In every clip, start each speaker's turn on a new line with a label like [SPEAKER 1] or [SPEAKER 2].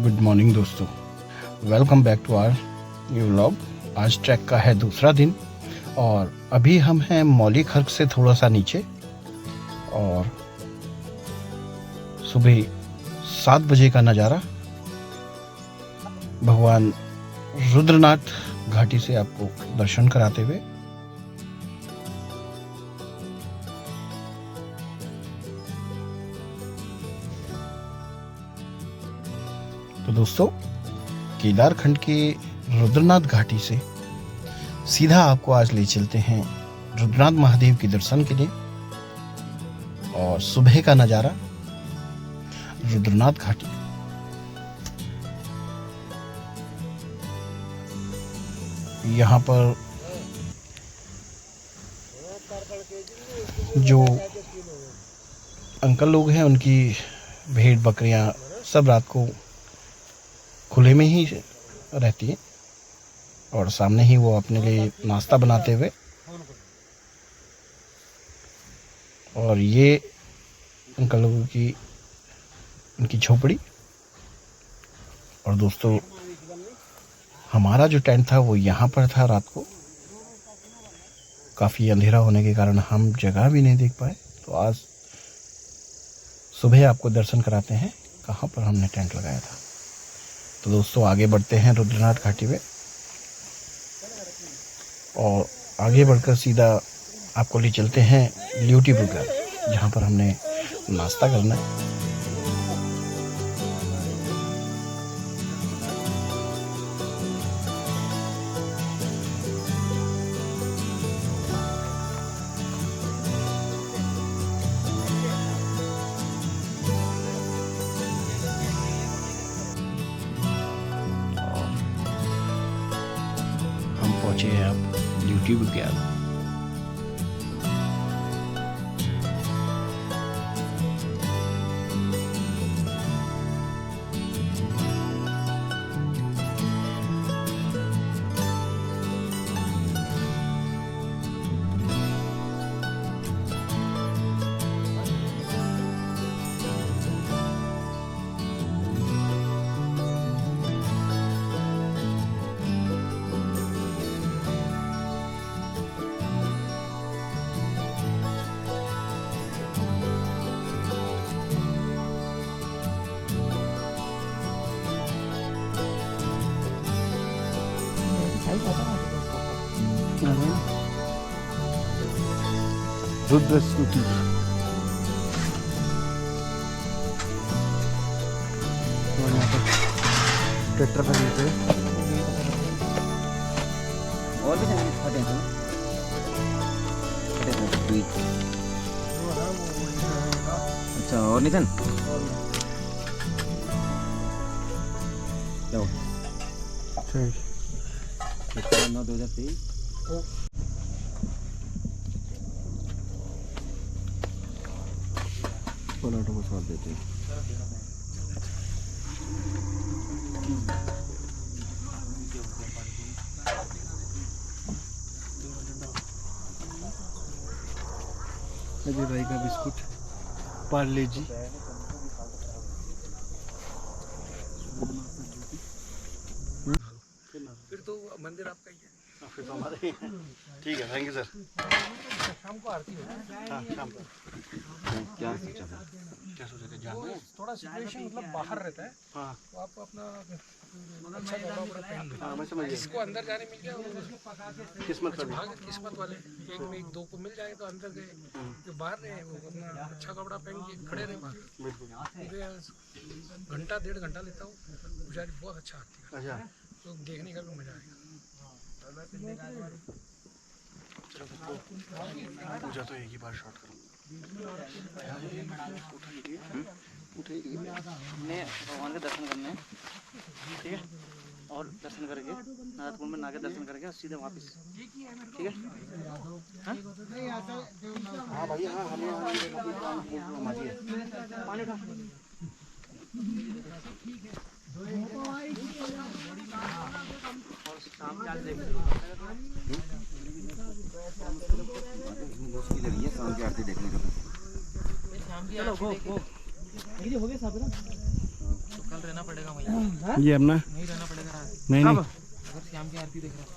[SPEAKER 1] Good morning दोस्तों, welcome back to our new vlog. आज track का है दूसरा दिन और अभी हम हैं मौली खर्क से थोड़ा सा नीचे और सुबह 7 बजे का नज़ारा भगवान रुद्रनाथ घाटी से आपको दर्शन कराते हुए। तो दोस्तों, केदारखंड के रुद्रनाथ घाटी से सीधा आपको आज ले चलते हैं रुद्रनाथ महादेव के दर्शन के लिए और सुबह का नज़ारा रुद्रनाथ घाटी। यहाँ पर जो अंकल लोग हैं उनकी भेड़ बकरियां सब रात को खुले में ही रहती है और सामने ही वो अपने लिए नाश्ता बनाते हुए। और ये अंकल लोगों की उनकी झोपड़ी। और दोस्तों, हमारा जो टेंट था वो यहाँ पर था। रात को काफ़ी अंधेरा होने के कारण हम जगह भी नहीं देख पाए, तो आज सुबह आपको दर्शन कराते हैं कहाँ पर हमने टेंट लगाया था। तो दोस्तों, आगे बढ़ते हैं रुद्रनाथ घाटी में और आगे बढ़कर सीधा आपको ले चलते हैं ल्यूटी बुग्याल, जहाँ पर हमने नाश्ता करना है। पहुंचे हैं आप ल्यूटी बुग्याल। रुद्र स्तुति और यहाँ पर ट्रैक्टर पर लेते और भी अच्छा। और निधन क्या 2023 ऑटो को सवाल देते हैं। राई का बिस्कुट, पार्ले जी,
[SPEAKER 2] फिर तो मंदिर आपका ही है।
[SPEAKER 1] फिर तो हमारे ठीक है। Thank you sir.
[SPEAKER 2] शाम को आरती है।
[SPEAKER 1] हाँ, शाम को क्या सोचा था?
[SPEAKER 2] थोड़ा सिचुएशन मतलब बाहर रहता है।
[SPEAKER 1] हाँ,
[SPEAKER 2] तो आप अपना अच्छा कपड़ा पहन लो।
[SPEAKER 1] हाँ, मैं समझ गया।
[SPEAKER 2] जिसको अंदर जाने मिल गया
[SPEAKER 1] किस्मत का
[SPEAKER 2] भाग, किस्मत वाले एक में एक दो को मिल जाए तो अंदर गए। जो बाहर रहे वो अपना अच्छा कपड़ा पहन के खड़े रहे बाहर। घंटा 1.5 घंटा लेता हूँ। पुजारी बहुत अच्छा आती है।
[SPEAKER 1] अच्छा,
[SPEAKER 2] तो देखने का भी मजा आएगा।
[SPEAKER 1] पूजा तो एक ही बार शॉट करूँ।
[SPEAKER 3] हमने भगवान के दर्शन करने हैं, ठीक है। और दर्शन करके नारदपुर में नाके दर्शन करके सीधे वापस, ठीक है।
[SPEAKER 1] हाँ भैया, हाँ हमें
[SPEAKER 3] पानी उठा। और सामने आज देख
[SPEAKER 4] मुश्किल है शाम की आरती देखने का।
[SPEAKER 3] चलो गो ये हो गया सब ना। तो कल रहना पड़ेगा वहीं,
[SPEAKER 1] ये अपना
[SPEAKER 3] वहीं रहना पड़ेगा रात।
[SPEAKER 1] नहीं नहीं,
[SPEAKER 3] अगर शाम की आरती देख रहा है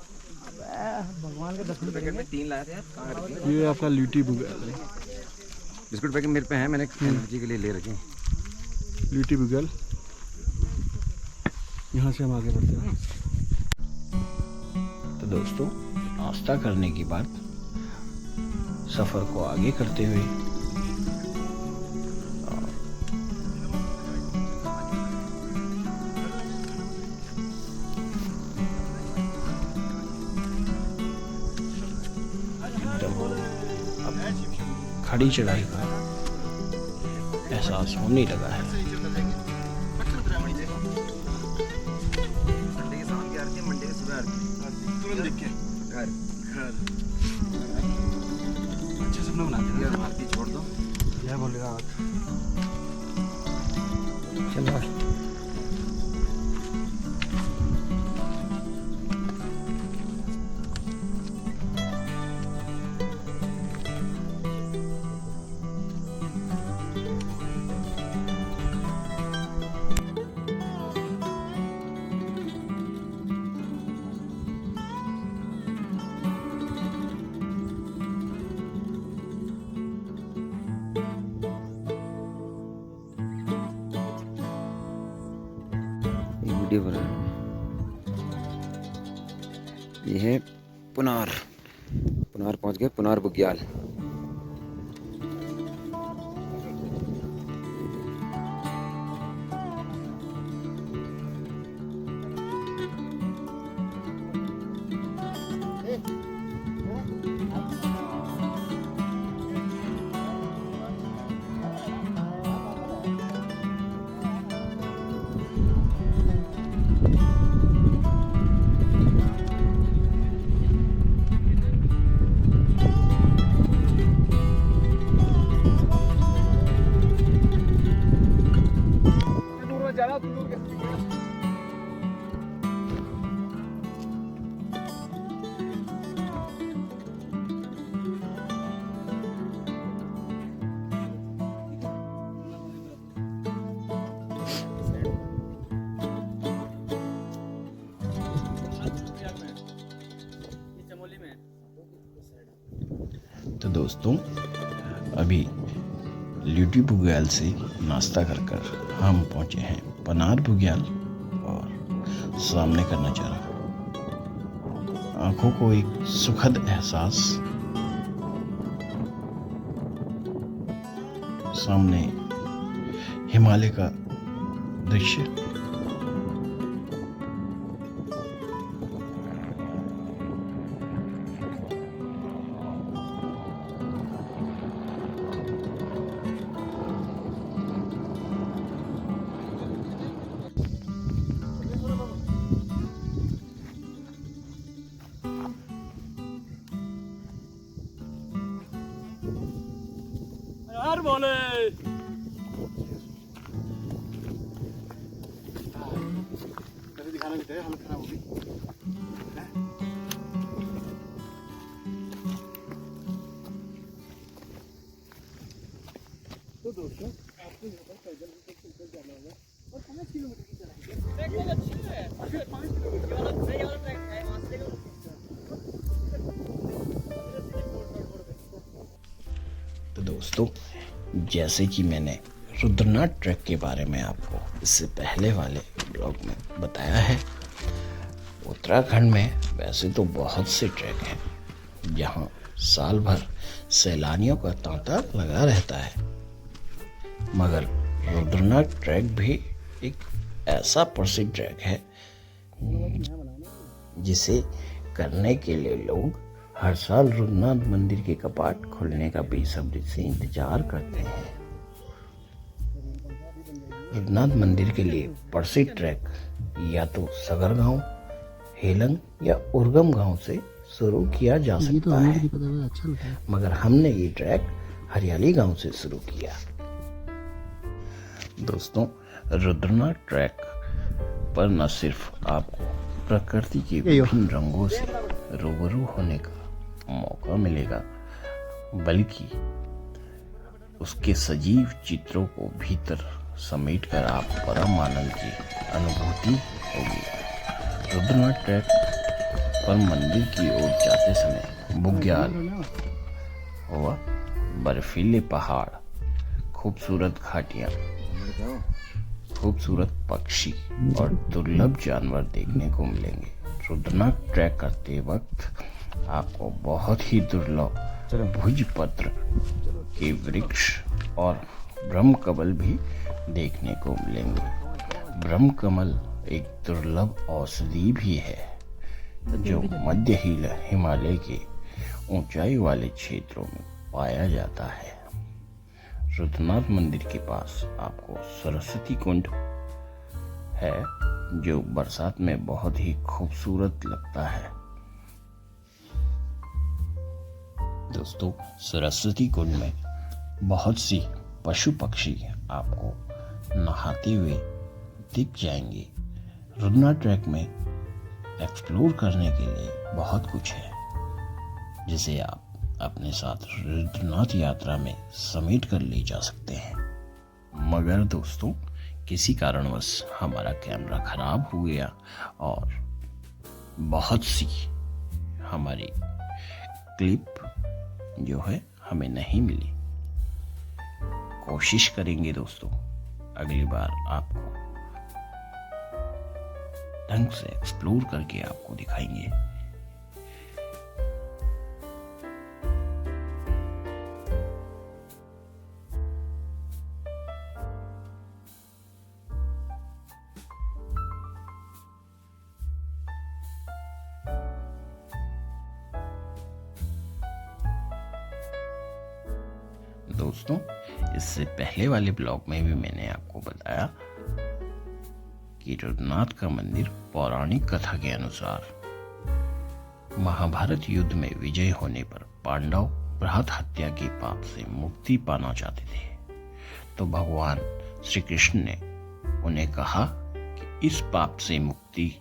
[SPEAKER 3] भगवान के दर्शन करेंगे। 3 लाए थे यार, कहाँ रख दिए?
[SPEAKER 1] ये आपका ल्यूटी बुगल है।
[SPEAKER 4] बिस्कुट पैकेट मेरे पे है, मैंने एनर्जी के लिए ले रखे हैं।
[SPEAKER 1] ल्यूटी बुगल, यहाँ से हम आगे बढ़ते हैं। तो दोस्तों, नाश्ता करने के बाद सफर को आगे करते हुए खड़ी चढ़ाई का एहसास होने लगा है।
[SPEAKER 4] मंडे की शाम की आरती, मंडे की सुबह आरती तुरंत देख के घर घर अच्छे सपना बनाते हैं। आरती छोड़ दो,
[SPEAKER 1] जय भोलेनाथ। चलो
[SPEAKER 4] वीडियो बना रहा हूं। ये है पुनार पहुंच गए, पुनार बुग्याल। तो दोस्तों, अभी ल्यूटी बुग्याल से नाश्ता कर हम पहुंचे हैं पुनार बुग्याल, और सामने का नज़ारा आंखों को एक सुखद एहसास। सामने हिमालय का दृश्य।
[SPEAKER 3] यार बोले
[SPEAKER 1] दिखाना भी थे, हालत खराब होगी। तो दोस्तों, आपको यहाँ पर पैदल चलकर जाना होगा और 5 किलोमीटर की चढ़ाई है। 5 किलोमीटर। तो दोस्तों, जैसे कि मैंने रुद्रनाथ ट्रैक के बारे में आपको इससे पहले वाले ब्लॉग में बताया है, उत्तराखंड में वैसे तो बहुत से ट्रैक हैं जहां साल भर सैलानियों का तांता लगा रहता है, मगर रुद्रनाथ ट्रैक भी एक ऐसा प्रसिद्ध ट्रैक है जिसे करने के लिए लोग हर साल रुद्रनाथ मंदिर के कपाट खुलने का बेसब्री से इंतजार करते हैं। रुद्रनाथ मंदिर के लिए प्रसिद्ध ट्रैक या तो सगर गांव, हेलंग या उर्गम गांव से शुरू किया जा सकता है, मगर हमने ये ट्रैक हरियाली गांव से शुरू किया। दोस्तों, रुद्रनाथ ट्रैक पर न सिर्फ आपको प्रकृति के विभिन्न रंगों से रूबरू होने का मौका मिलेगा, बल्कि उसके सजीव चित्रों को भीतर
[SPEAKER 4] समेटकर आप परम आनंद की अनुभूति होगी। रुद्रनाथ ट्रैक पर मंदिर की ओर जाते समय बुग्याल व बर्फीले पहाड़, खूबसूरत घाटियां, खूबसूरत पक्षी और दुर्लभ जानवर देखने को मिलेंगे। रुद्रनाथ ट्रैक करते वक्त आपको बहुत ही दुर्लभ भुजपत्र के वृक्ष और ब्रह्मकमल भी देखने को मिलेंगे। ब्रह्मकमल एक दुर्लभ औषधि भी है जो मध्य हिमालय के ऊंचाई वाले क्षेत्रों में पाया जाता है। रुद्रनाथ मंदिर के पास आपको सरस्वती कुंड है जो बरसात में बहुत ही खूबसूरत लगता है। दोस्तों, सरस्वती कुंड में बहुत सी पशु पक्षी आपको नहाते हुए दिख जाएंगे। रुद्रनाथ ट्रैक में एक्सप्लोर करने के लिए बहुत कुछ है जिसे आप अपने साथ रुद्रनाथ यात्रा में समेट कर ले जा सकते हैं। मगर दोस्तों, किसी कारणवश हमारा कैमरा खराब हो गया और बहुत सी हमारी क्लिप जो है हमें नहीं मिली। कोशिश करेंगे दोस्तों, अगली बार आपको ढंग से एक्सप्लोर करके आपको दिखाएंगे। दोस्तों, इससे पहले वाले ब्लॉग में भी मैंने आपको बताया कि रुद्रनाथ का मंदिर पौराणिक कथा के अनुसार महाभारत युद्ध में विजय होने पर पांडव बृहत हत्या के पाप से मुक्ति पाना चाहते थे, तो भगवान श्री कृष्ण ने उन्हें कहा कि इस पाप से मुक्ति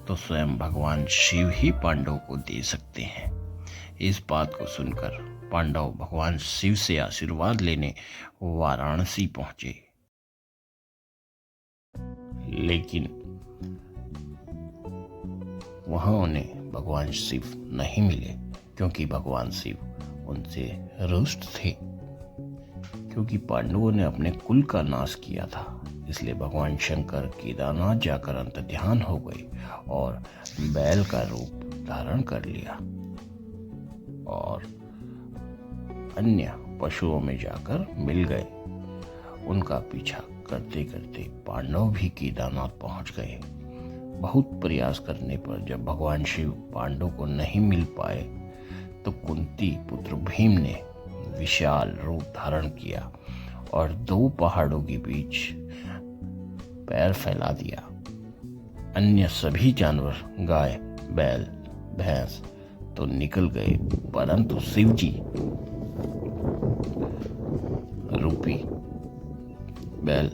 [SPEAKER 4] तो स्वयं भगवान शिव ही पांडव को दे सकते हैं। इस बात को सुनकर पांडव भगवान शिव से आशीर्वाद लेने वाराणसी पहुंचे, लेकिन वहां उन्हें भगवान शिव नहीं मिले क्योंकि भगवान शिव उनसे रुष्ट थे। क्योंकि पांडवों ने अपने कुल का नाश किया था, इसलिए भगवान शंकर केदारनाथ जाकर अंतर्ध्यान हो गए और बैल का रूप धारण कर लिया और अन्य पशुओं में जाकर मिल गए। उनका पीछा करते करते पांडव भी केदारनाथ पहुंच गए। बहुत प्रयास करने पर जब भगवान शिव पांडव को नहीं मिल पाए तो कुंती पुत्र भीम ने विशाल रूप धारण किया और दो पहाड़ों के बीच पैर फैला दिया। अन्य सभी जानवर, गाय, बैल, भैंस तो निकल गए, परंतु शिव जी रूपी बैल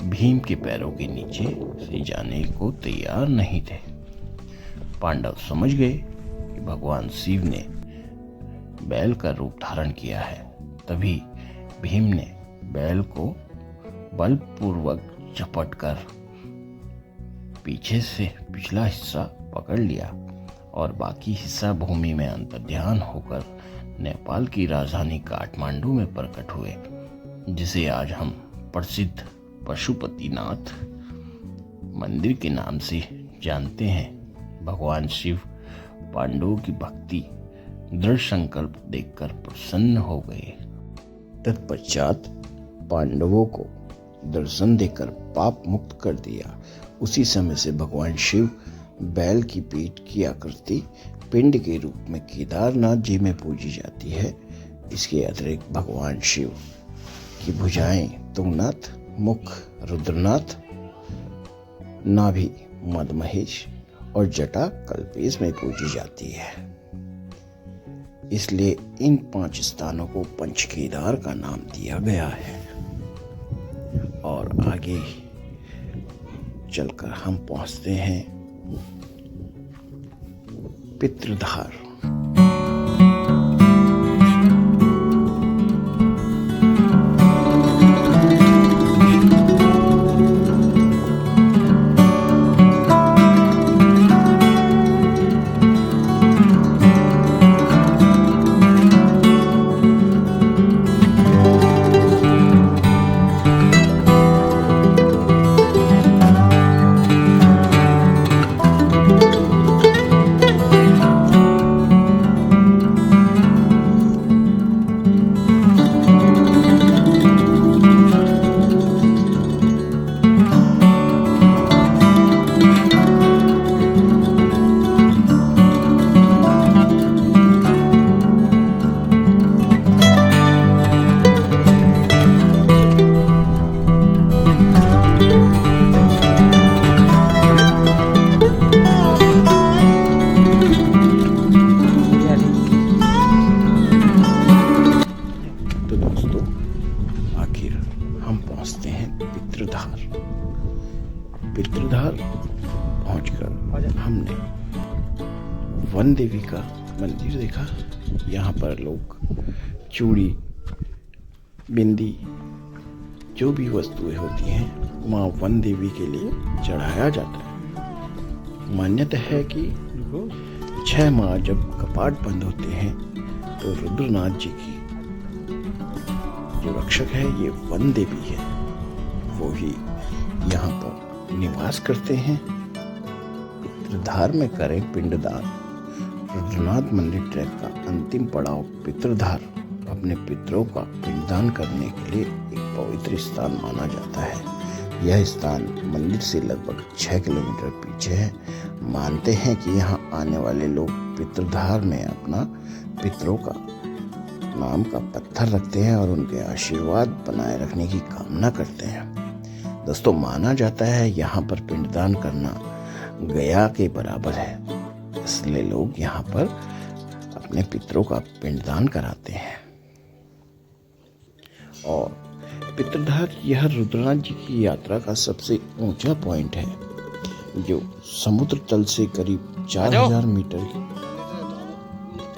[SPEAKER 4] भीम के पैरों के नीचे से जाने को तैयार नहीं थे। पांडव समझ गए कि भगवान शिव ने बैल का रूप धारण किया है। तभी भीम ने बैल को बलपूर्वक झपटकर पीछे से पिछला हिस्सा पकड़ लिया और बाकी हिस्सा भूमि में अंतर्ध्यान होकर नेपाल की राजधानी काठमांडू में प्रकट हुए, जिसे आज हम प्रसिद्ध पशुपतिनाथ मंदिर के नाम से जानते हैं। भगवान शिव पांडवों की भक्ति दृढ़ संकल्प देखकर प्रसन्न हो गए। तत्पश्चात पांडवों को दर्शन देकर पाप मुक्त कर दिया। उसी समय से भगवान शिव बैल की पीठ की आकृति पिंड के रूप में केदारनाथ जी में पूजी जाती है। इसके अतिरिक्त भगवान शिव की भुजाएं तुंगनाथ, मुख रुद्रनाथ, नाभि मदमहेश और जटा कल्पेश में पूजी जाती है। इसलिए इन 5 स्थानों को पंच केदार का नाम दिया गया है। और आगे चलकर हम पहुंचते हैं पितृधार। पितृधार पहुंचकर हमने वन देवी का मंदिर देखा। यहाँ पर लोग चूड़ी, बिंदी, जो भी वस्तुएं होती हैं माँ वन देवी के लिए चढ़ाया जाता है। मान्यता है कि 6 माह जब कपाट बंद होते हैं तो रुद्रनाथ जी की जो रक्षक है ये वन देवी है, वो ही यहाँ पर निवास करते हैं। पितृधार में करें पिंडदान। रुद्रनाथ मंदिर ट्रैक का अंतिम पड़ाव पितृधार अपने पितरों का पिंडदान करने के लिए एक पवित्र स्थान माना जाता है। यह स्थान मंदिर से लगभग 6 किलोमीटर पीछे है। मानते हैं कि यहाँ आने वाले लोग पितृधार में अपना पितरों का नाम का पत्थर रखते हैं और उनके आशीर्वाद बनाए रखने की कामना करते हैं। दोस्तों, माना जाता है यहाँ पर पिंडदान करना गया के बराबर है, इसलिए लोग यहाँ पर अपने पितरों का पिंडदान कराते हैं। और पितृधार यह रुद्रनाथ जी की यात्रा का सबसे ऊंचा पॉइंट है, जो समुद्र तल से करीब 4000 मीटर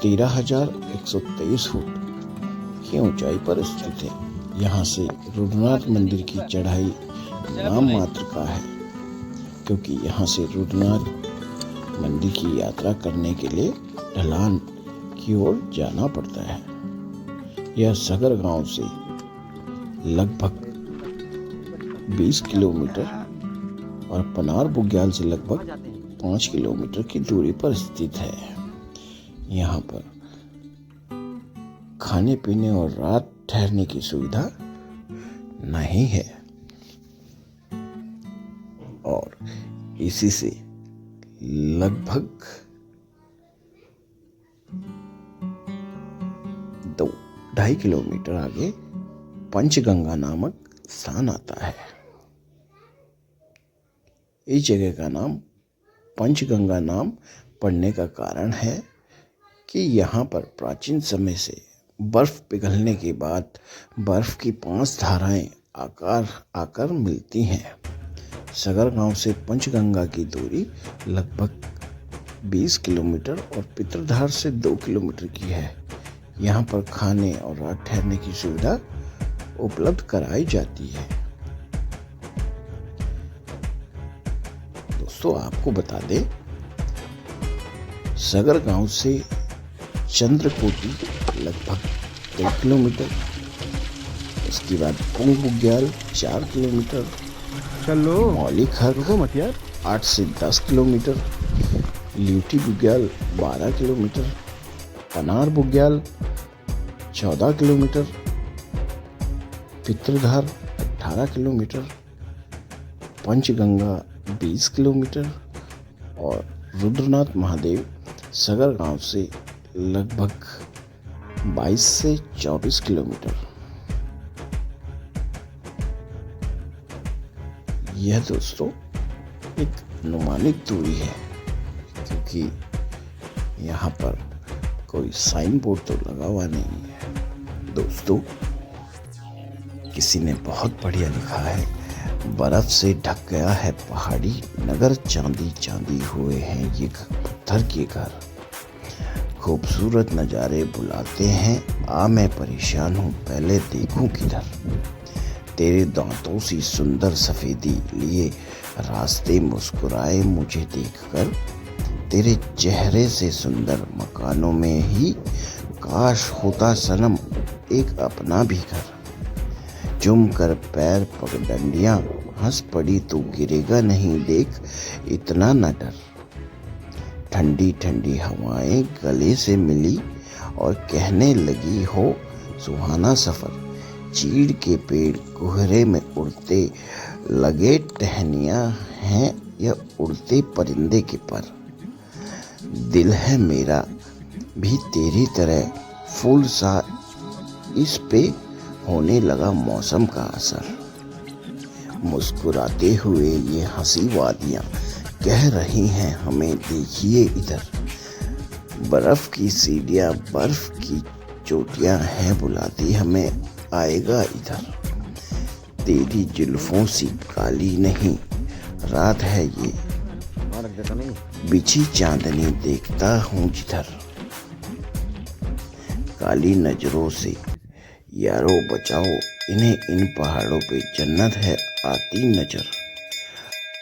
[SPEAKER 4] 13,123 फुट की ऊंचाई पर स्थित है। यहाँ से रुद्रनाथ मंदिर की चढ़ाई नाम मात्र का है, क्योंकि यहाँ से रुद्रनाथ मंदिर की यात्रा करने के लिए ढलान की ओर जाना पड़ता है। यह सगर गांव से लगभग 20 किलोमीटर और पनार बुग्याल से लगभग 5 किलोमीटर की दूरी पर स्थित है। यहाँ पर खाने पीने और रात ठहरने की सुविधा नहीं है और इसी से लगभग 2-2.5 किलोमीटर आगे पंचगंगा नामक स्थान आता है। इस जगह का नाम पंचगंगा नाम पड़ने का कारण है कि यहाँ पर प्राचीन समय से बर्फ पिघलने के बाद बर्फ की 5 धाराएं आकर मिलती हैं। सगर गांव से पंचगंगा की दूरी लगभग 20 किलोमीटर और पितृधार से 2 किलोमीटर की है। यहाँ पर खाने और रात ठहरने की सुविधा उपलब्ध कराई जाती है। दोस्तों, आपको बता दें, सगर गांव से चंद्रकोटी लगभग 2 किलोमीटर, उसके बाद पुंग बुग्याल 4 किलोमीटर,
[SPEAKER 1] चलो
[SPEAKER 4] मौलिक मत यार 8 से 10 किलोमीटर, ल्यूटी बुग्याल 12 किलोमीटर, पनार बुग्याल 14 किलोमीटर, पितृधार 18 किलोमीटर, पंचगंगा 20 किलोमीटर और रुद्रनाथ महादेव सगर गांव से लगभग 22 से 24 किलोमीटर। यह दोस्तों एक अनुमानित दूरी है, क्योंकि यहाँ पर कोई साइन बोर्ड तो लगा हुआ नहीं है। दोस्तों, किसी ने बहुत बढ़िया लिखा है, बर्फ से ढक गया है पहाड़ी नगर, चांदी चांदी हुए हैं ये पत्थर के घर, खूबसूरत नज़ारे बुलाते हैं, आ मैं परेशान हूँ पहले देखूं किधर, तेरे दांतों सी सुंदर सफ़ेदी लिए रास्ते मुस्कुराए मुझे देखकर, तेरे चेहरे से सुंदर मकानों में ही काश होता सनम एक अपना भी घर, चुम कर पैर पगडंडियां हंस पड़ी तू गिरेगा नहीं देख इतना न डर, ठंडी ठंडी हवाएं गले से मिली और कहने लगी हो सुहाना सफर, चीड़ के पेड़ कोहरे में उड़ते लगे टहनियां हैं या उड़ते परिंदे के पर, दिल है मेरा भी तेरी तरह फूल सा, इस पे होने लगा मौसम का असर, मुस्कुराते हुए ये हंसी वादियाँ कह रही हैं हमें देखिए इधर, बर्फ की सीढ़ियाँ बर्फ की चोटियाँ हैं बुलाती हमें आएगा इधर, तेरी जुल्फों सी काली नहीं रात है ये, बिछी चांदनी देखता हूँ जिधर, काली नजरों से यारो बचाओ इन्हें, इन पहाड़ों पे जन्नत है आती नजर।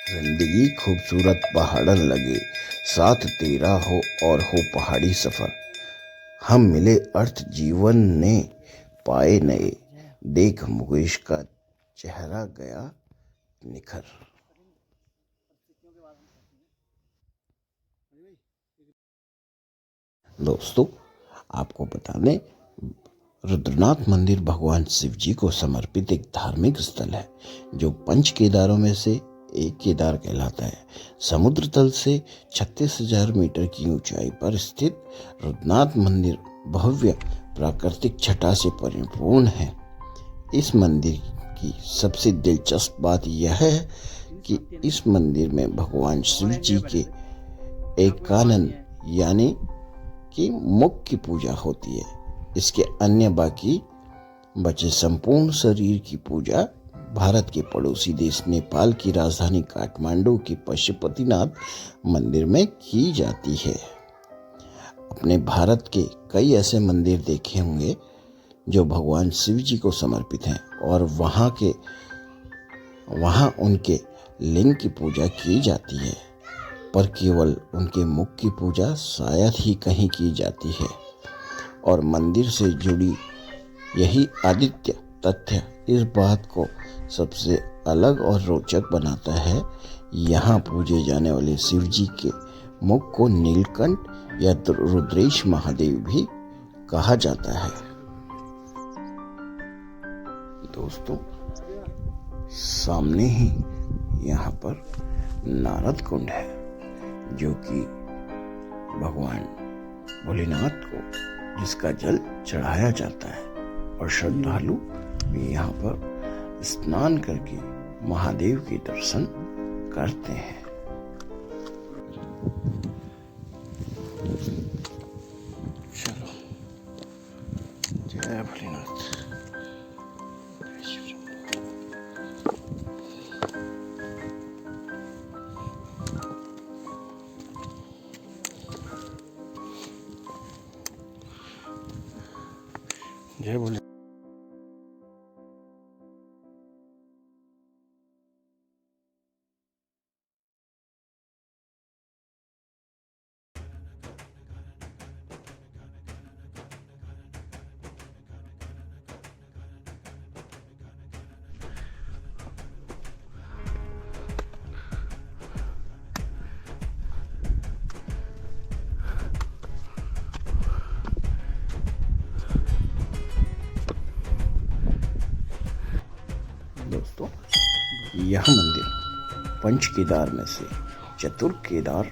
[SPEAKER 4] जिंदगी खूबसूरत पहाड़न लगे, साथ तेरा हो और हो पहाड़ी सफर, हम मिले अर्थ जीवन ने पाए नए, देख मुकेश का चेहरा गया निखर। दोस्तों, आपको बता दें, रुद्रनाथ मंदिर भगवान शिव जी को समर्पित एक धार्मिक स्थल है जो पंच केदारों में से एक केदार कहलाता है। समुद्र तल से 36,000 मीटर की ऊंचाई पर स्थित रुद्रनाथ मंदिर भव्य प्राकृतिक छटा से परिपूर्ण है। इस मंदिर की सबसे दिलचस्प बात यह है कि इस मंदिर में भगवान शिव जी के एकानन यानी कि मुख की पूजा होती है। इसके अन्य बाकी बचे संपूर्ण शरीर की पूजा भारत के पड़ोसी देश नेपाल की राजधानी काठमांडू की पशुपतिनाथ मंदिर में की जाती है। अपने भारत के कई ऐसे मंदिर देखे होंगे जो भगवान शिव जी को समर्पित हैं और वहाँ उनके लिंग की पूजा की जाती है, पर केवल उनके मुख की पूजा शायद ही कहीं की जाती है। और मंदिर से जुड़ी यही आदित्य तथ्य इस बात को सबसे अलग और रोचक बनाता है। यहाँ पूजे जाने वाले शिव जी के मुख को नीलकंठ या रुद्रेश महादेव भी कहा जाता है। दोस्तों, सामने ही यहाँ पर नारद कुंड है जो कि भगवान भोलेनाथ को जिसका जल चढ़ाया जाता है और श्रद्धालु भी यहाँ पर स्नान करके महादेव के दर्शन करते हैं। चलो, जय भोलेनाथ। जय भोले। दोस्तों, यह मंदिर पंच केदार में से चतुर्थ केदार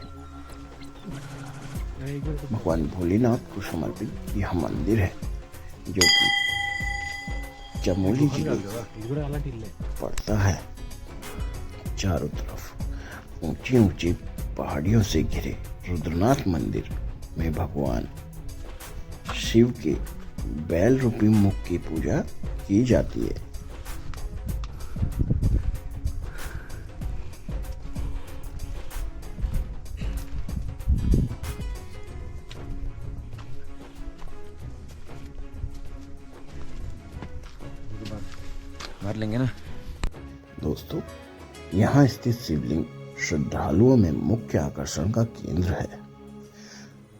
[SPEAKER 4] भगवान भोलेनाथ को समर्पित यह मंदिर है जो कि चमोली जिले पड़ता है। चारों तरफ ऊंची ऊंची पहाड़ियों से घिरे रुद्रनाथ मंदिर में भगवान शिव के बैल रूपी मुख की पूजा की जाती है।
[SPEAKER 3] मार लेंगे ना।
[SPEAKER 4] दोस्तों, यहाँ स्थित शिवलिंग श्रद्धालुओं में मुख्य आकर्षण का केंद्र है।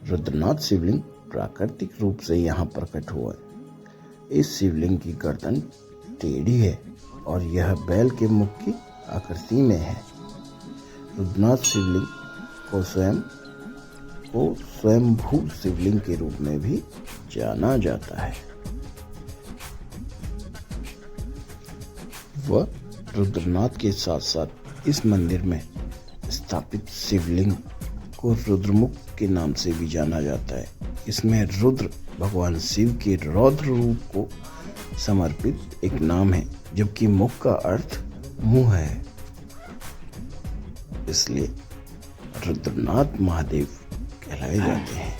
[SPEAKER 4] रुद्रनाथ शिवलिंग प्राकृतिक रूप से यहाँ प्रकट हुआ है। इस शिवलिंग की गर्दन टेढ़ी है और यह बैल के मुख की आकृति में है। रुद्रनाथ शिवलिंग को स्वयंभू शिवलिंग के रूप में भी जाना जाता है। वह रुद्रनाथ के साथ साथ इस मंदिर में स्थापित शिवलिंग को रुद्रमुख के नाम से भी जाना जाता है। इसमें रुद्र भगवान शिव के रौद्र रूप को समर्पित एक नाम है, जबकि मुख का अर्थ मुंह है, इसलिए रुद्रनाथ महादेव कहलाए जाते हैं।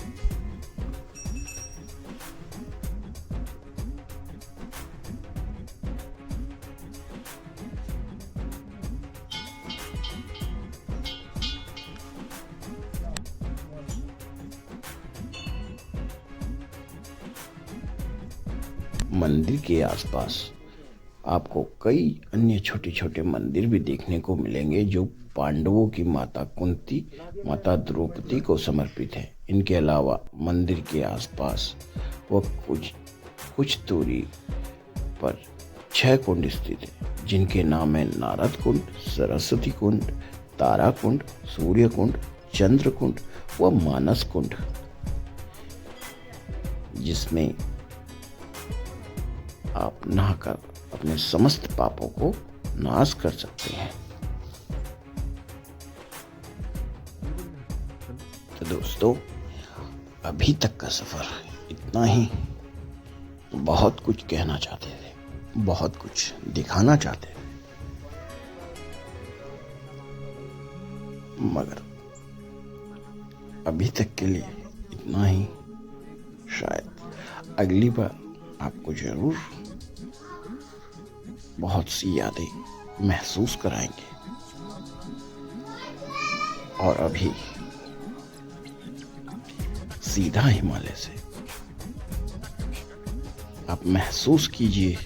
[SPEAKER 4] मंदिर के आसपास आपको कई अन्य छोटे छोटे मंदिर भी देखने को मिलेंगे जो पांडवों की माता कुंती, माता द्रौपदी को समर्पित है। इनके अलावा मंदिर के आसपास वो कुछ दूरी पर 6 कुंड स्थित है, जिनके नाम है नारद कुंड, सरस्वती कुंड, तारा कुंड, सूर्य कुंड, चंद्र कुंड व मानस कुंड, जिसमें आप नहाकर अपने समस्त पापों को नाश कर सकते हैं। तो दोस्तों, अभी तक का सफर इतना ही। बहुत कुछ कहना चाहते थे, बहुत कुछ दिखाना चाहते थे, मगर अभी तक के लिए इतना ही। शायद अगली बार आपको जरूर बहुत सी यादें महसूस कराएंगे। और अभी सीधा हिमालय से आप महसूस कीजिए।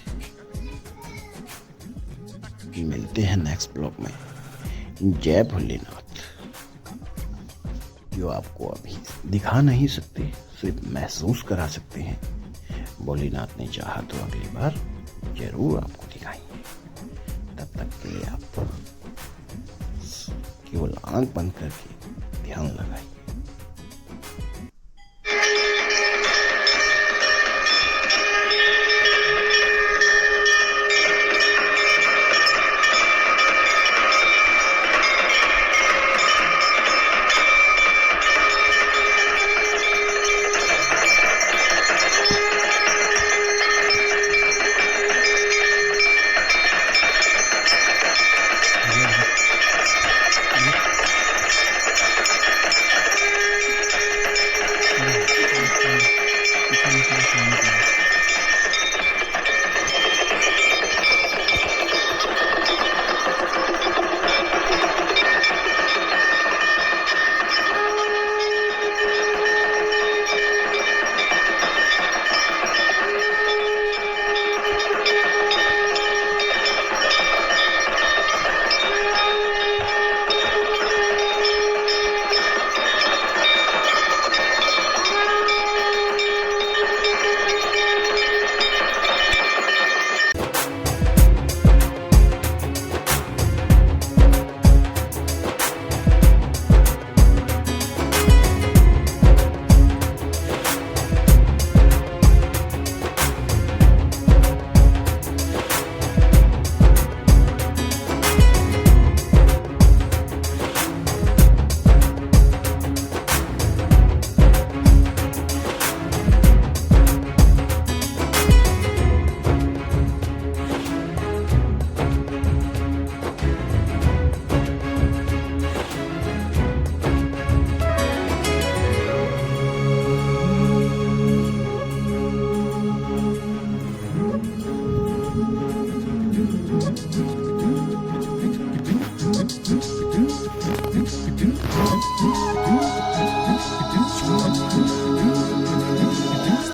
[SPEAKER 4] मिलते हैं नेक्स्ट ब्लॉग में। जय भोलेनाथ। जो आपको अभी दिखा नहीं सकते, सिर्फ महसूस करा सकते हैं। भोलेनाथ ने चाहा तो अगली बार जरूर आपको दिखाएंगे। तब तक के लिए आप केवल आंख बंद करके ध्यान लगाइए।